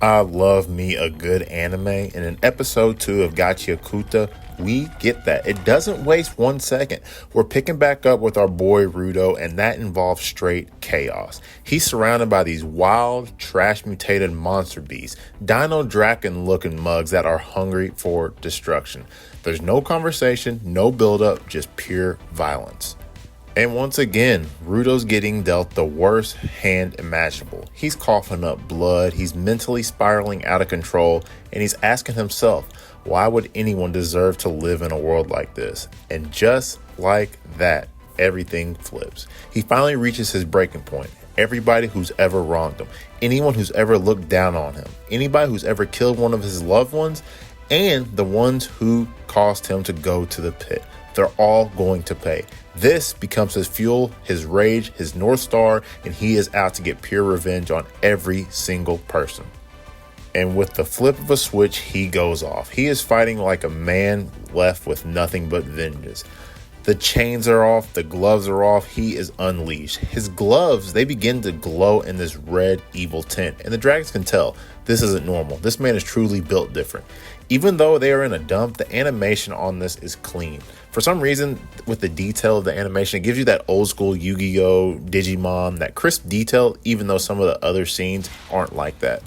I love me a good anime, and in episode 2 of Gachiakuta, we get that. It doesn't waste 1 second. We're picking back up with our boy Rudo, and that involves straight chaos. He's surrounded by these wild, trash-mutated monster beasts, Dino Draken looking mugs that are hungry for destruction. There's no conversation, no build-up, just pure violence. And once again, Rudo's getting dealt the worst hand imaginable. He's coughing up blood, he's mentally spiraling out of control, and he's asking himself, why would anyone deserve to live in a world like this? And just like that, everything flips. He finally reaches his breaking point. Everybody who's ever wronged him, anyone who's ever looked down on him, anybody who's ever killed one of his loved ones, and the ones who caused him to go to the pit. They're all going to pay. This becomes his fuel, his rage, his North Star, and he is out to get pure revenge on every single person. And with the flip of a switch, he goes off. He is fighting like a man left with nothing but vengeance. The chains are off, the gloves are off, he is unleashed. His gloves, they begin to glow in this red evil tint, and the dragons can tell this isn't normal. This man is truly built different. Even though they are in a dump, the animation on this is clean. For some reason, with the detail of the animation, it gives you that old school Yu-Gi-Oh! Digimon, that crisp detail, even though some of the other scenes aren't like that.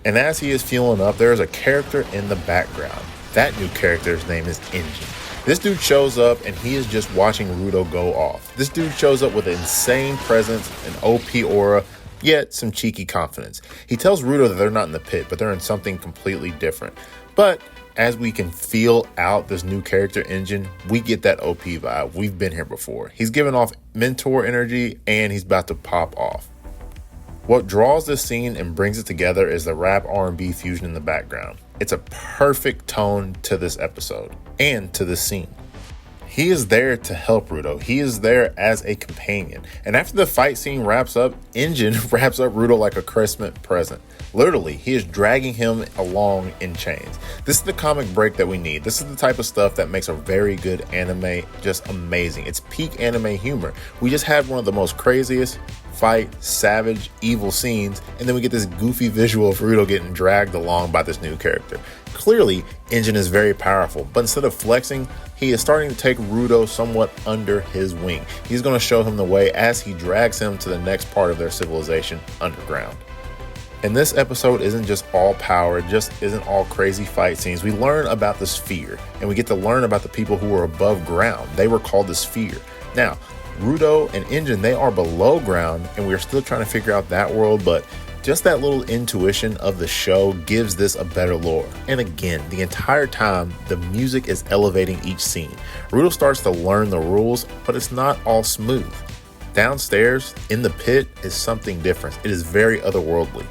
And as he is fueling up, there is a character in the background. That new character's name is Enjin. This dude shows up and he is just watching Rudo go off. This dude shows up with an insane presence, an OP aura, yet some cheeky confidence. He tells Rudo that they're not in the pit, but they're in something completely different. But as we can feel out this new character Enjin, we get that OP vibe. We've been here before. He's giving off mentor energy and he's about to pop off. What draws this scene and brings it together is the rap R&B fusion in the background. It's a perfect tone to this episode and to this scene. He is there to help Rudo. He is there as a companion. And after the fight scene wraps up, Enjin wraps up Rudo like a Christmas present. Literally, he is dragging him along in chains. This is the comic break that we need. This is the type of stuff that makes a very good anime just amazing. It's peak anime humor. We just had one of the most craziest fight, savage, evil scenes, and then we get this goofy visual of Rudo getting dragged along by this new character. Clearly, Enjin is very powerful, but instead of flexing, he is starting to take Rudo somewhat under his wing. He's going to show him the way as he drags him to the next part of their civilization, underground. And this episode isn't just all power, it just isn't all crazy fight scenes. We learn about the sphere, and we get to learn about the people who were above ground. They were called the sphere. Now, Rudo and Enjin, they are below ground, and we're still trying to figure out that world, but just that little intuition of the show gives this a better lore. And again, the entire time, the music is elevating each scene. Rudo starts to learn the rules, but it's not all smooth. Downstairs, in the pit, is something different. It is very otherworldly.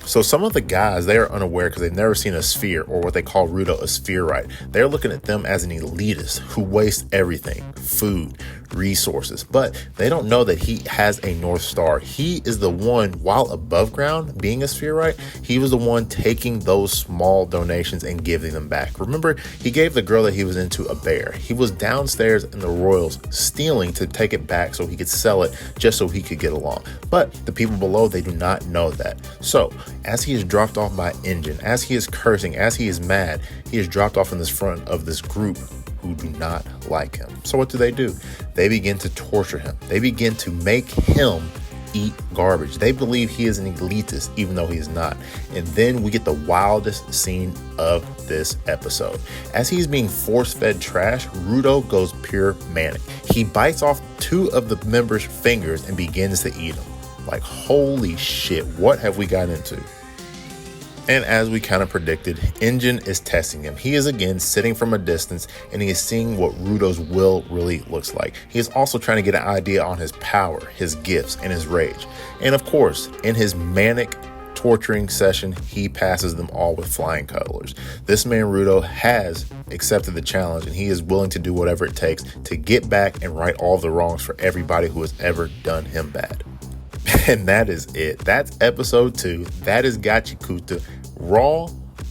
So some of the guys, they are unaware because they've never seen a sphere, or what they call Rudo a spherite. They're looking at them as an elitist who wastes everything, food, resources, but they don't know that he has a North Star. He is the one, while above ground, being a spherite, he was the one taking those small donations and giving them back. Remember, he gave the girl that he was into a bear. He was downstairs in the Royals stealing to take it back so he could sell it just so he could get along. But the people below, they do not know that. So as he is dropped off by Enjin, as he is cursing, as he is mad, he is dropped off in this front of this group who do not like him. So what do? They begin to torture him. They begin to make him eat garbage. They believe he is an elitist, even though he is not. And then we get the wildest scene of this episode. As he's being force-fed trash, Rudo goes pure manic. He bites off 2 of the members' fingers and begins to eat them. Like, holy shit, what have we got into? And as we kind of predicted, Enjin is testing him. He is again sitting from a distance and he is seeing what Rudo's will really looks like. He is also trying to get an idea on his power, his gifts, and his rage. And of course, in his manic torturing session, he passes them all with flying colors. This man Rudo has accepted the challenge and he is willing to do whatever it takes to get back and right all the wrongs for everybody who has ever done him bad. And that is it. That's episode 2. That is Gachiakuta. Raw,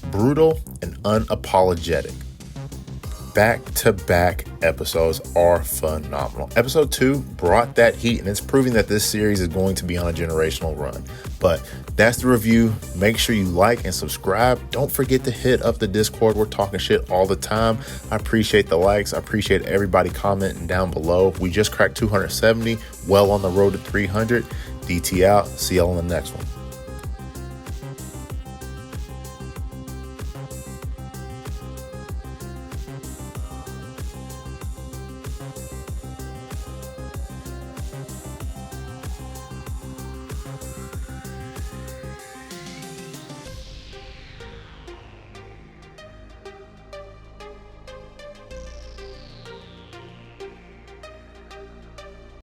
brutal, and unapologetic. back-to-back episodes are phenomenal. Episode 2 brought that heat, and it's proving that this series is going to be on a generational run. But that's the review. Make sure you like and subscribe. Don't forget to hit up the Discord. We're talking shit all the time. I appreciate the likes. I appreciate everybody commenting down below. We just cracked 270, well on the road to 300. DT out. See y'all on the next one.